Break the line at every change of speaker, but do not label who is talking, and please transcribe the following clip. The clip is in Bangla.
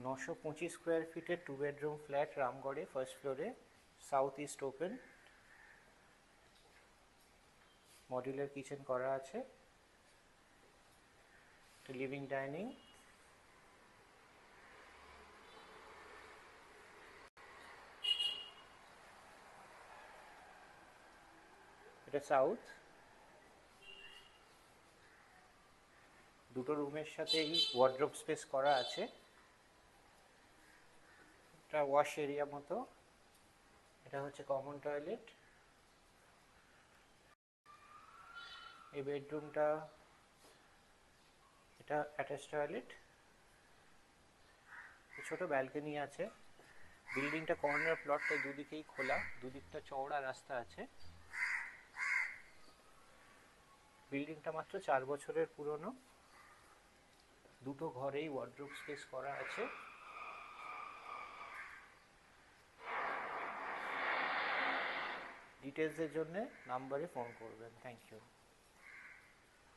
925 স্কোয়ার ফিটের 2 বেডরুম ফ্ল্যাট রামগড়ে, ফার্স্ট ফ্লোরে, south east open, modular kitchen করা আছে, লিভিং ডাইনিং, এটা সাউথ। দুটো রুমের সাথেই ওয়ার্ড্রোব স্পেস করা আছে, এটা ওয়াশ এরিয়া মতো। এটা হচ্ছে কমন টয়লেট। এই বেডরুমটা, এটা অ্যাটাচ টয়লেট, ছোট ব্যালকনি আছে। বিল্ডিংটা কর্নার প্লটটা দুদিকেই খোলা, দুদিকটা চওড়া রাস্তা আছে। বিল্ডিংটা মাত্র 4 বছরের পুরনো। দুটো ঘরেই ওয়ার্ড্রোব স্পেস করা আছে। ডিটেলসের জন্য নাম্বারে ফোন করবেন। Thank you.